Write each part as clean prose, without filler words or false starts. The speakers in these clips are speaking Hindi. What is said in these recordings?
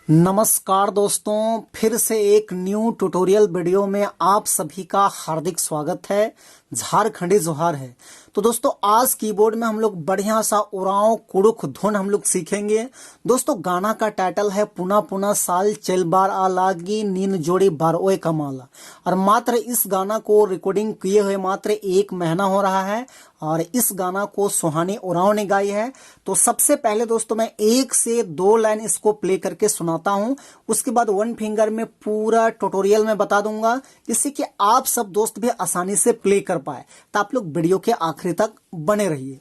नमस्कार दोस्तों, फिर से एक न्यू ट्यूटोरियल वीडियो में आप सभी का हार्दिक स्वागत है। झारखंडी जोहार है। तो दोस्तों आज कीबोर्ड में हम लोग बढ़िया सा उराव कुड़ुख धुन हम लोग सीखेंगे। दोस्तों गाना का टाइटल है पुना पुना साल चल बार आ लागी नीन जोड़ी बार ओए कमाला। और मात्र इस गाना को रिकॉर्डिंग किए हुए मात्र 1 महीना हो रहा है और इस गाना को सुहानी उराव ने गाई है। तो सबसे पहले दोस्तों मैं 1 से 2 लाइन इसको प्ले करके सुनाता हूं, उसके बाद 1 फिंगर में पूरा ट्यूटोरियल में बता दूंगा, जिससे कि आप सब दोस्त भी आसानी से प्ले कर पाए। तो आप लोग वीडियो के आखिरी तक बने रहिए।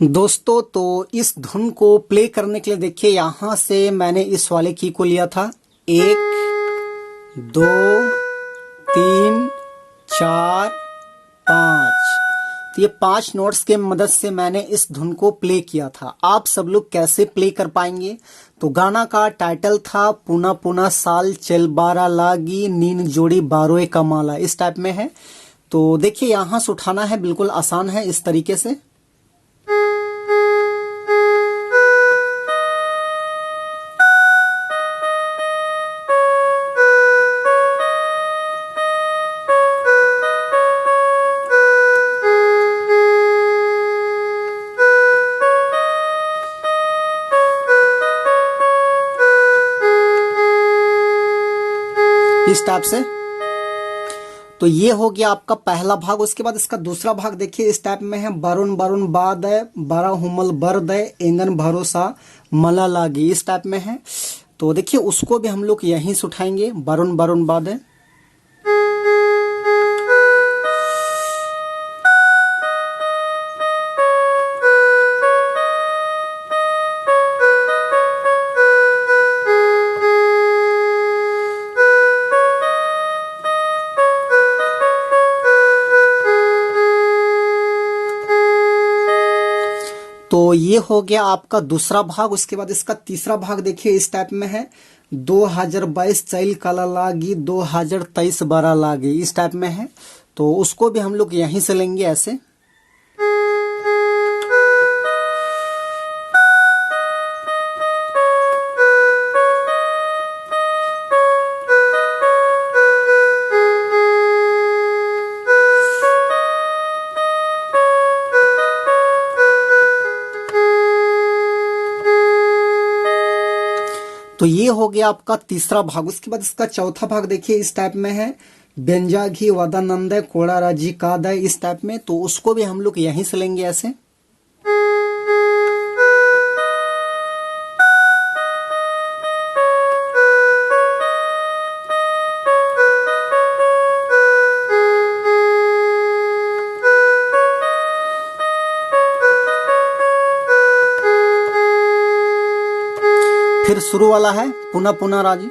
दोस्तों तो इस धुन को प्ले करने के लिए देखिए, यहां से मैंने इस वाले की को लिया था 1 2 3 4 5। तो ये 5 नोट्स के मदद से मैंने इस धुन को प्ले किया था। आप सब लोग कैसे प्ले कर पाएंगे? तो गाना का टाइटल था पुना पुना साल चल बारा लागी नीन जोड़ी बारोए कमाला, इस टाइप में है। तो देखिए यहां से उठाना है, बिल्कुल आसान है इस तरीके से। इस टाइप से। तो ये हो गया आपका पहला भाग। उसके बाद इसका दूसरा भाग देखिए, इस टाइप में है बरुण बरुण बाद है बारा हुमल बर्द है एंगन भरोसा मला लागी, इस टाइप में है। तो देखिए उसको भी हम लोग यहीं से उठाएंगे, बरुण बरुण बाद है। तो ये हो गया आपका दूसरा भाग। उसके बाद इसका तीसरा भाग देखिए, इस टाइप में है 2022 चैल काला लागी 2023 बारा लागी, इस टाइप में है। तो उसको भी हम लोग यहीं से लेंगे ऐसे। तो ये हो गया आपका तीसरा भाग। उसके बाद इसका चौथा भाग देखिए, इस टाइप में है व्यंजा घी वदानंद कोड़ा राजी काद, इस टाइप में। तो उसको भी हम लोग यहीं से लेंगे ऐसे। फिर शुरू वाला है पुनः पुनः राजी।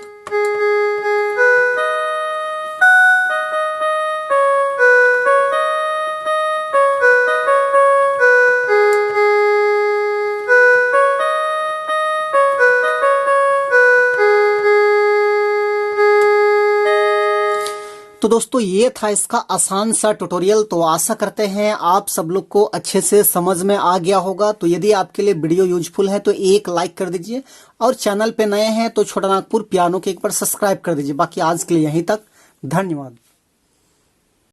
तो दोस्तों ये था इसका आसान सा ट्यूटोरियल। तो आशा करते हैं आप सब लोग को अच्छे से समझ में आ गया होगा। तो यदि आपके लिए वीडियो यूजफुल है तो एक लाइक कर दीजिए, और चैनल पे नए हैं तो छोटा नागपुर पियानो के एक बार सब्सक्राइब कर दीजिए। बाकी आज के लिए यहीं तक, धन्यवाद।